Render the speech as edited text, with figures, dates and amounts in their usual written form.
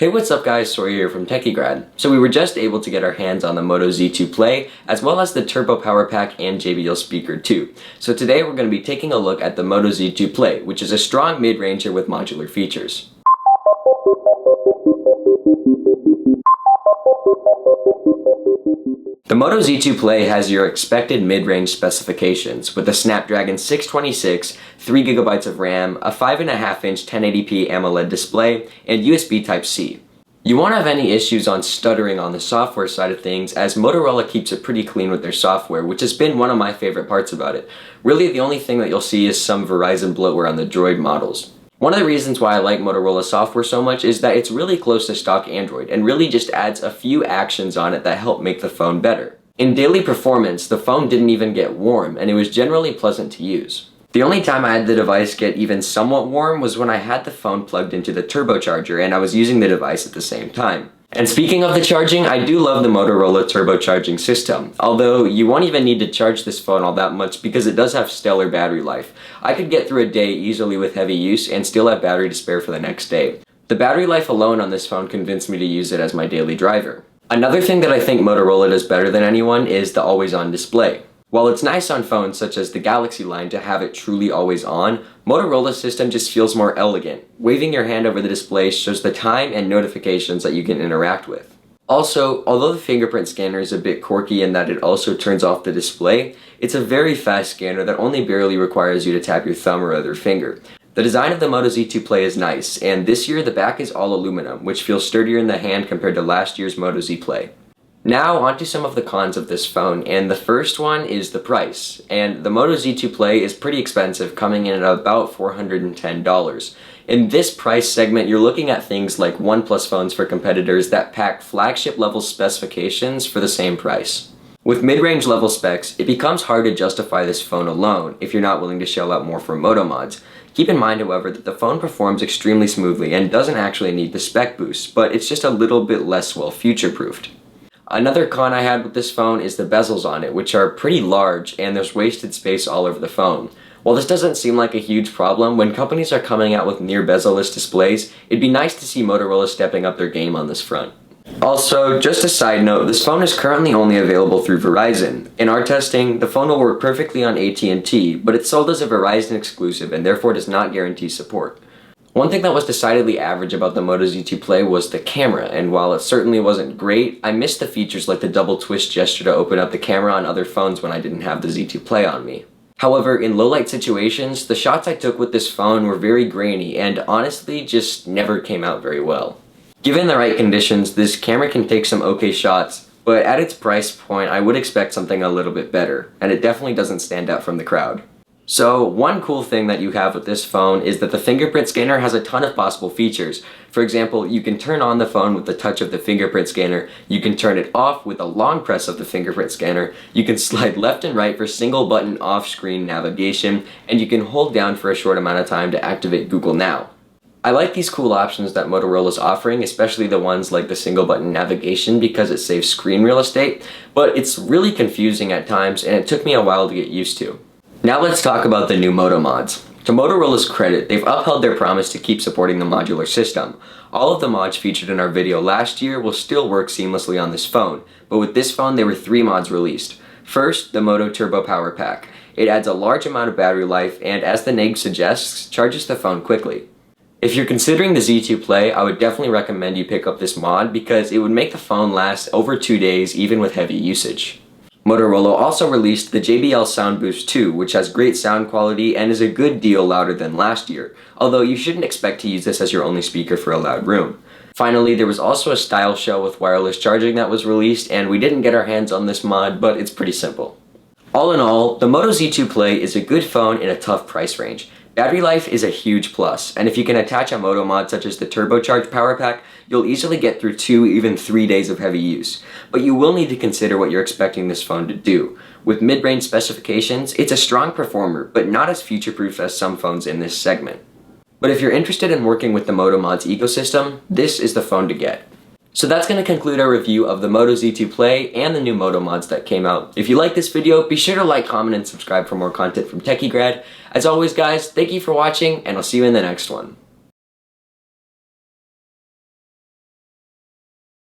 Hey, what's up guys, Sawyer here from TechieGrad. So we were just able to get our hands on the Moto Z2 Play, as well as the TurboPower Pack and JBL speaker too. So today we're going to be taking a look at the Moto Z2 Play, which is a strong mid-ranger with modular features. The Moto Z2 Play has your expected mid-range specifications with a Snapdragon 626, 3GB of RAM, a 5.5-inch 1080p AMOLED display, and USB Type-C. You won't have any issues on stuttering on the software side of things, as Motorola keeps it pretty clean with their software, which has been one of my favorite parts about it. Really, the only thing that you'll see is some Verizon bloatware on the Droid models. One of the reasons why I like Motorola software so much is that it's really close to stock Android and really just adds a few actions on it that help make the phone better. In daily performance, the phone didn't even get warm and it was generally pleasant to use. The only time I had the device get even somewhat warm was when I had the phone plugged into the turbocharger and I was using the device at the same time. And speaking of the charging, I do love the Motorola turbocharging system, although you won't even need to charge this phone all that much because it does have stellar battery life. I could get through a day easily with heavy use and still have battery to spare for the next day. The battery life alone on this phone convinced me to use it as my daily driver. Another thing that I think Motorola does better than anyone is the always-on display. While it's nice on phones such as the Galaxy line to have it truly always on, Motorola's system just feels more elegant. Waving your hand over the display shows the time and notifications that you can interact with. Also, although the fingerprint scanner is a bit quirky in that it also turns off the display, it's a very fast scanner that only barely requires you to tap your thumb or other finger. The design of the Moto Z2 Play is nice, and this year the back is all aluminum, which feels sturdier in the hand compared to last year's Moto Z Play. Now onto some of the cons of this phone, and the first one is the price. And the Moto Z2 Play is pretty expensive, coming in at about $410. In this price segment, you're looking at things like OnePlus phones for competitors that pack flagship level specifications for the same price. With mid-range level specs, it becomes hard to justify this phone alone if you're not willing to shell out more for Moto Mods. Keep in mind, however, that the phone performs extremely smoothly and doesn't actually need the spec boost, but it's just a little bit less well future-proofed. Another con I had with this phone is the bezels on it, which are pretty large and there's wasted space all over the phone. While this doesn't seem like a huge problem, when companies are coming out with near bezel-less displays, it'd be nice to see Motorola stepping up their game on this front. Also, just a side note, this phone is currently only available through Verizon. In our testing, the phone will work perfectly on AT&T, but it's sold as a Verizon exclusive and therefore does not guarantee support. One thing that was decidedly average about the Moto Z2 Play was the camera, and while it certainly wasn't great, I missed the features like the double twist gesture to open up the camera on other phones when I didn't have the Z2 Play on me. However, in low-light situations, the shots I took with this phone were very grainy and honestly just never came out very well. Given the right conditions, this camera can take some okay shots, but at its price point I would expect something a little bit better, and it definitely doesn't stand out from the crowd. So, one cool thing that you have with this phone is that the fingerprint scanner has a ton of possible features. For example, you can turn on the phone with the touch of the fingerprint scanner, you can turn it off with a long press of the fingerprint scanner, you can slide left and right for single button off-screen navigation, and you can hold down for a short amount of time to activate Google Now. I like these cool options that Motorola's offering, especially the ones like the single button navigation because it saves screen real estate, but it's really confusing at times and it took me a while to get used to. Now let's talk about the new Moto Mods. To Motorola's credit, they've upheld their promise to keep supporting the modular system. All of the mods featured in our video last year will still work seamlessly on this phone, but with this phone there were 3 mods released. First, the Moto TurboPower Pack. It adds a large amount of battery life and, as the name suggests, charges the phone quickly. If you're considering the Z2 Play, I would definitely recommend you pick up this mod because it would make the phone last over 2 days even with heavy usage. Motorola also released the JBL SoundBoost 2, which has great sound quality and is a good deal louder than last year, although you shouldn't expect to use this as your only speaker for a loud room. Finally, there was also a Style Shell with wireless charging that was released, and we didn't get our hands on this mod, but it's pretty simple. All in all, the Moto Z2 Play is a good phone in a tough price range. Battery life is a huge plus, and if you can attach a Moto mod such as the turbocharged power pack, you'll easily get through 2, even 3 days of heavy use. But you will need to consider what you're expecting this phone to do. With mid-range specifications, it's a strong performer, but not as future-proof as some phones in this segment. But if you're interested in working with the Moto Mods ecosystem, this is the phone to get. So that's going to conclude our review of the Moto Z2 Play and the new Moto Mods that came out. If you like this video, be sure to like, comment, and subscribe for more content from TechieGrad. As always guys, thank you for watching, and I'll see you in the next one.